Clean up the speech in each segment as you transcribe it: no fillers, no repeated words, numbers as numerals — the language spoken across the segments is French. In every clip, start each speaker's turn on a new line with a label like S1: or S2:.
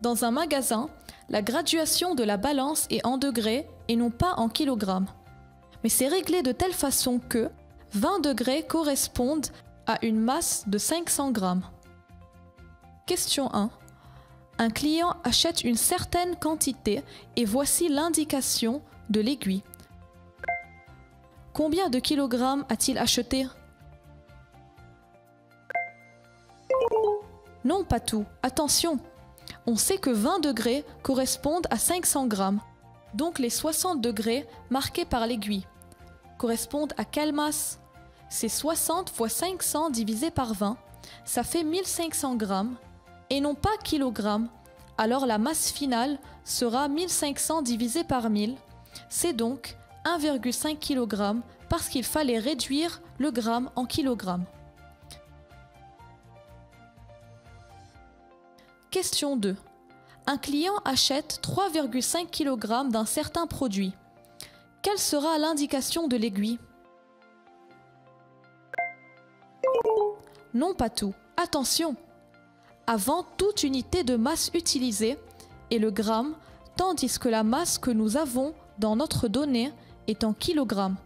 S1: Dans un magasin, la graduation de la balance est en degrés et non pas en kilogrammes. Mais c'est réglé de telle façon que 20 degrés correspondent à une masse de 500 grammes. Question 1. Un client achète une certaine quantité et voici l'indication de l'aiguille. Combien de kilogrammes a-t-il acheté? Non, pas tout. Attention! On sait que 20 degrés correspondent à 500 grammes. Donc les 60 degrés marqués par l'aiguille correspondent à quelle masse? C'est 60 fois 500 divisé par 20. Ça fait 1500 grammes et non pas kilogrammes. Alors la masse finale sera 1500 divisé par 1000. C'est donc 1,5 kg parce qu'il fallait réduire le gramme en kilogrammes. Question 2. Un client achète 3,5 kg d'un certain produit. Quelle sera l'indication de l'aiguille? Non, pas tout. Attention! Avant toute unité de masse utilisée est le gramme, tandis que la masse que nous avons dans notre donnée est en kilogrammes.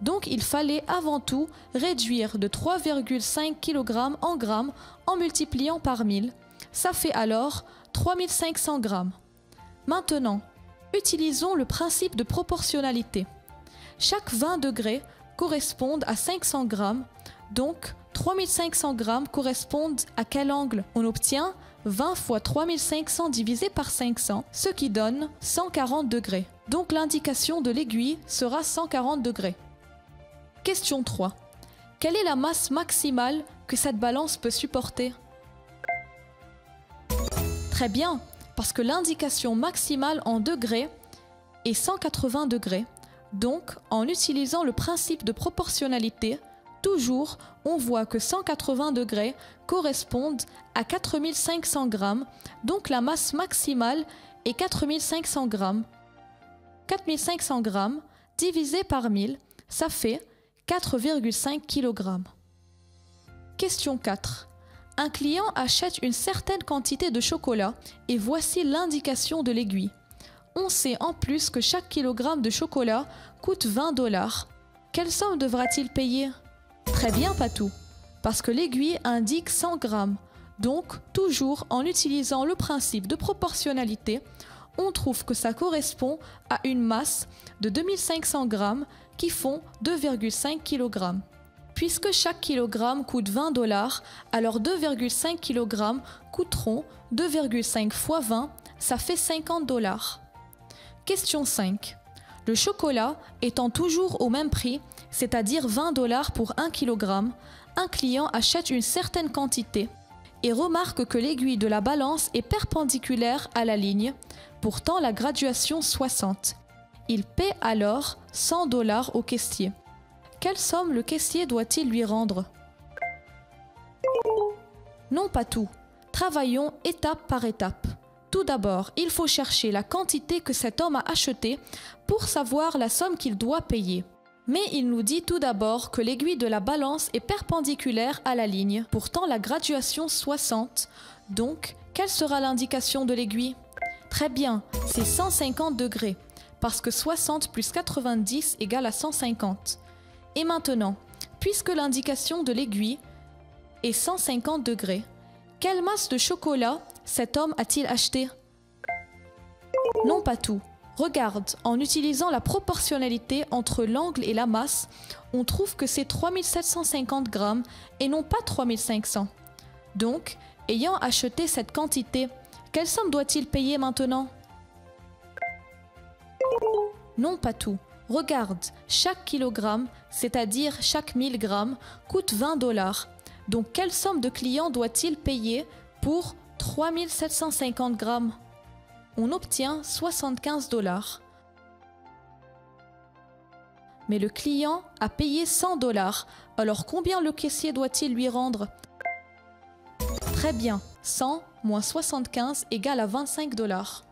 S1: Donc il fallait avant tout réduire de 3,5 kg en grammes en multipliant par 1000. Ça fait alors 3500 grammes. Maintenant, utilisons le principe de proportionnalité. Chaque 20 degrés correspondent à 500 grammes, donc 3500 grammes correspondent à quel angle? On obtient 20 fois 3500 divisé par 500, ce qui donne 140 degrés. Donc l'indication de l'aiguille sera 140 degrés. Question 3. Quelle est la masse maximale que cette balance peut supporter? Très bien, parce que l'indication maximale en degrés est 180 degrés. Donc, en utilisant le principe de proportionnalité, toujours, on voit que 180 degrés correspondent à 4500 grammes, donc la masse maximale est 4500 grammes. 4500 grammes divisé par 1000, ça fait 4,5 kg. Question 4. Un client achète une certaine quantité de chocolat et voici l'indication de l'aiguille. On sait en plus que chaque kilogramme de chocolat coûte 20 $. Quelle somme devra-t-il payer? Très bien, Patou, parce que l'aiguille indique 100 grammes. Donc, toujours en utilisant le principe de proportionnalité, on trouve que ça correspond à une masse de 2500 grammes qui font 2,5 kg. Puisque chaque kilogramme coûte 20 $, alors 2,5 kg coûteront 2,5 fois 20, ça fait 50 $. Question 5. Le chocolat étant toujours au même prix, c'est-à-dire 20 $ pour 1 kg, un client achète une certaine quantité et remarque que l'aiguille de la balance est perpendiculaire à la ligne, pourtant la graduation 60. Il paie alors 100 $ au caissier. Quelle somme le caissier doit-il lui rendre? Non, pas tout. Travaillons étape par étape. Tout d'abord, il faut chercher la quantité que cet homme a achetée pour savoir la somme qu'il doit payer. Mais il nous dit tout d'abord que l'aiguille de la balance est perpendiculaire à la ligne, pourtant la graduation 60. Donc, quelle sera l'indication de l'aiguille? Très bien, c'est 150 degrés, parce que 60 plus 90 égale à 150. Et maintenant, puisque l'indication de l'aiguille est 150 degrés, quelle masse de chocolat cet homme a-t-il acheté? Non, pas tout. Regarde, en utilisant la proportionnalité entre l'angle et la masse, on trouve que c'est 3750 grammes et non pas 3500. Donc, ayant acheté cette quantité, quelle somme doit-il payer maintenant? Non, pas tout. Regarde, chaque kilogramme, c'est-à-dire chaque 1000 grammes, coûte 20 $. Donc, quelle somme de client doit-il payer pour 3750 grammes? On obtient 75 $. Mais le client a payé 100 $. Alors, combien le caissier doit-il lui rendre? Très bien, 100 moins 75 égale à 25 $.